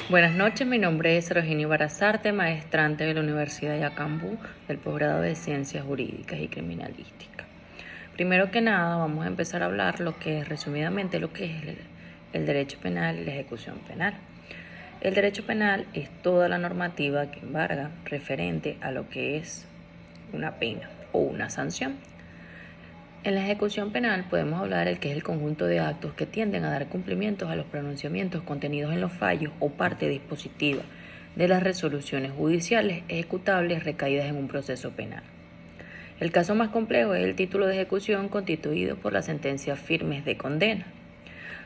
Buenas noches, mi nombre es Roginio Barazarte, maestrante de la Universidad Yacambú del posgrado de Ciencias Jurídicas y Criminalística. Primero que nada, vamos a empezar a hablar resumidamente, lo que es el derecho penal y la ejecución penal. El derecho penal es toda la normativa que embarga referente a lo que es una pena o una sanción. En la ejecución penal podemos hablar del que es el conjunto de actos que tienden a dar cumplimientos a los pronunciamientos contenidos en los fallos o parte dispositiva de las resoluciones judiciales ejecutables recaídas en un proceso penal. El caso más complejo es el título de ejecución constituido por las sentencias firmes de condena.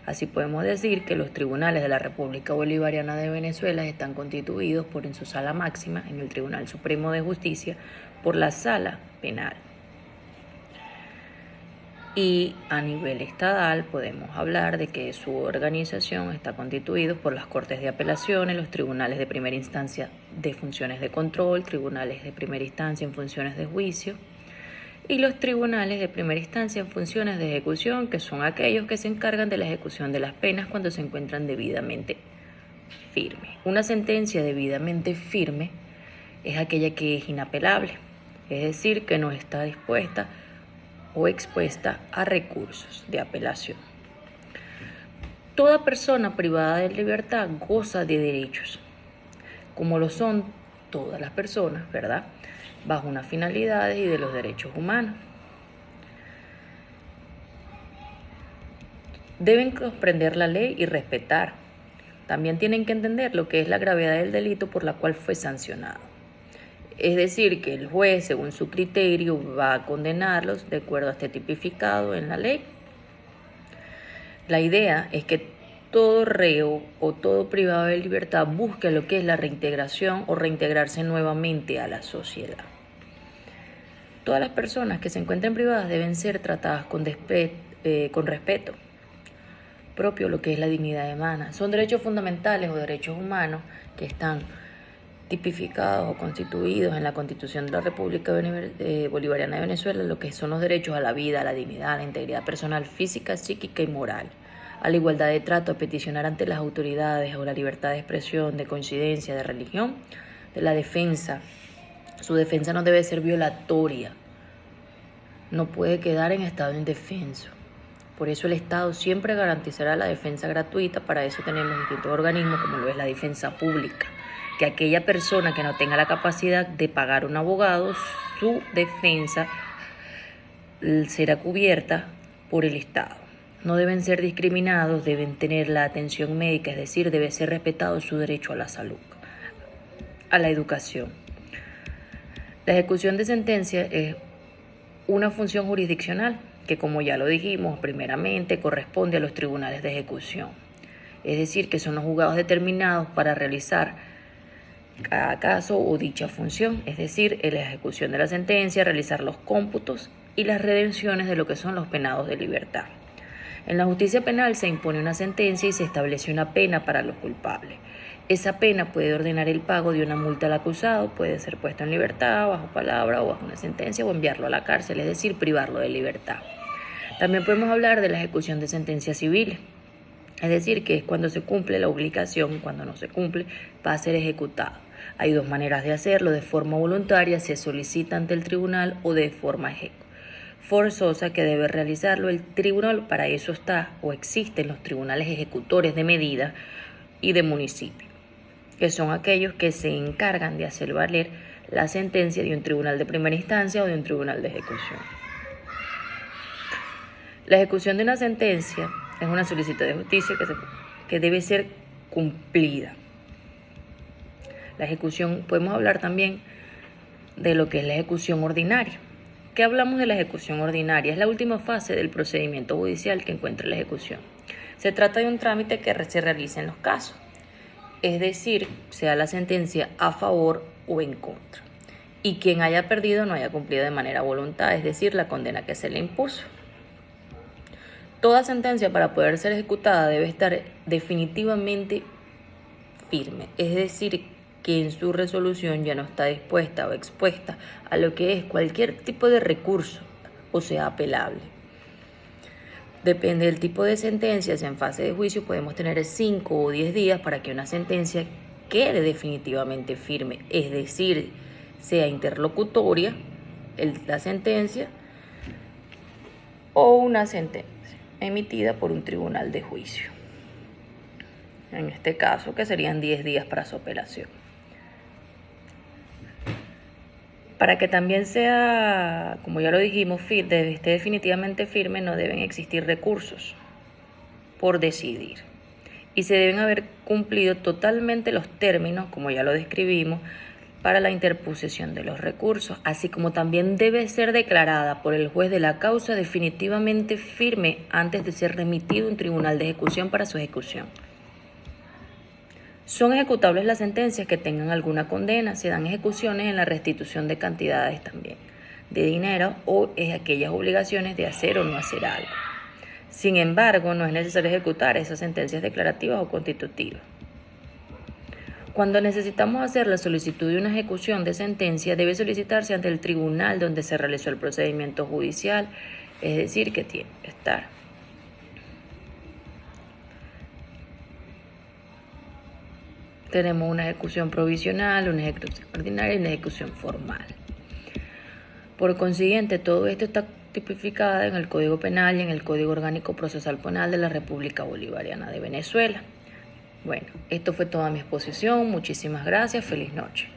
Así podemos decir que los tribunales de la República Bolivariana de Venezuela están constituidos en su sala máxima, en el Tribunal Supremo de Justicia, por la sala penal. Y a nivel estatal podemos hablar de que su organización está constituida por las Cortes de Apelaciones, los tribunales de primera instancia de funciones de control, tribunales de primera instancia en funciones de juicio y los tribunales de primera instancia en funciones de ejecución, que son aquellos que se encargan de la ejecución de las penas cuando se encuentran debidamente firmes. Una sentencia debidamente firme es aquella que es inapelable, es decir, que no está dispuesta o expuesta a recursos de apelación. Toda persona privada de libertad goza de derechos, como lo son todas las personas, ¿verdad?, bajo unas finalidades y de los derechos humanos. Deben comprender la ley y respetar. También tienen que entender lo que es la gravedad del delito por la cual fue sancionado. Es decir, que el juez, según su criterio, va a condenarlos de acuerdo a este tipificado en la ley. La idea es que todo reo o todo privado de libertad busque lo que es la reintegración o reintegrarse nuevamente a la sociedad. Todas las personas que se encuentren privadas deben ser tratadas con respeto propio, lo que es la dignidad humana. Son derechos fundamentales o derechos humanos que están tipificados o constituidos en la Constitución de la República Bolivariana de Venezuela, lo que son los derechos a la vida, a la dignidad, a la integridad personal, física, psíquica y moral, a la igualdad de trato, a peticionar ante las autoridades, o la libertad de expresión, de coincidencia, de religión, de la defensa. Su defensa no debe ser violatoria, no puede quedar en estado indefenso. Por eso el Estado siempre garantizará la defensa gratuita. Para eso tenemos distintos organismos, como lo es la defensa pública, que aquella persona que no tenga la capacidad de pagar un abogado, su defensa será cubierta por el Estado. No deben ser discriminados, deben tener la atención médica, es decir, debe ser respetado su derecho a la salud, a la educación. La ejecución de sentencia es una función jurisdiccional que, como ya lo dijimos, primeramente corresponde a los tribunales de ejecución. Es decir, que son los juzgados determinados para realizar cada caso o dicha función, es decir, en la ejecución de la sentencia, realizar los cómputos y las redenciones de lo que son los penados de libertad. En la justicia penal se impone una sentencia y se establece una pena para los culpables. Esa pena puede ordenar el pago de una multa al acusado, puede ser puesto en libertad, bajo palabra o bajo una sentencia, o enviarlo a la cárcel, es decir, privarlo de libertad. También podemos hablar de la ejecución de sentencias civiles, es decir, que es cuando se cumple la obligación, cuando no se cumple, va a ser ejecutado. Hay dos maneras de hacerlo: de forma voluntaria, se solicita ante el tribunal, o de forma forzosa, que debe realizarlo el tribunal. Para eso está o existen los tribunales ejecutores de medida y de municipio, que son aquellos que se encargan de hacer valer la sentencia de un tribunal de primera instancia o de un tribunal de ejecución. La ejecución de una sentencia es una solicitud de justicia que debe ser cumplida. La ejecución, podemos hablar también de lo que es la ejecución ordinaria. ¿Qué hablamos de la ejecución ordinaria? Es la última fase del procedimiento judicial que encuentra la ejecución. Se trata de un trámite que se realiza en los casos, es decir, sea la sentencia a favor o en contra, y quien haya perdido no haya cumplido de manera voluntaria, es decir, la condena que se le impuso. Toda sentencia, para poder ser ejecutada, debe estar definitivamente firme, es decir, que en su resolución ya no está dispuesta o expuesta a lo que es cualquier tipo de recurso, o sea, apelable. Depende del tipo de sentencia, si en fase de juicio podemos tener 5 o 10 días para que una sentencia quede definitivamente firme, es decir, sea interlocutoria la sentencia o una sentencia emitida por un tribunal de juicio. En este caso, que serían 10 días para su apelación. Para que también sea, como ya lo dijimos, esté definitivamente firme, no deben existir recursos por decidir. Y se deben haber cumplido totalmente los términos, como ya lo describimos, para la interposición de los recursos, así como también debe ser declarada por el juez de la causa definitivamente firme antes de ser remitido a un tribunal de ejecución para su ejecución. Son ejecutables las sentencias que tengan alguna condena, se dan ejecuciones en la restitución de cantidades también, de dinero o aquellas obligaciones de hacer o no hacer algo. Sin embargo, no es necesario ejecutar esas sentencias declarativas o constitutivas. Cuando necesitamos hacer la solicitud de una ejecución de sentencia, debe solicitarse ante el tribunal donde se realizó el procedimiento judicial, es decir, que tiene que estar. Tenemos una ejecución provisional, una ejecución ordinaria y una ejecución formal. Por consiguiente, todo esto está tipificado en el Código Penal y en el Código Orgánico Procesal Penal de la República Bolivariana de Venezuela. Bueno, esto fue toda mi exposición. Muchísimas gracias. Feliz noche.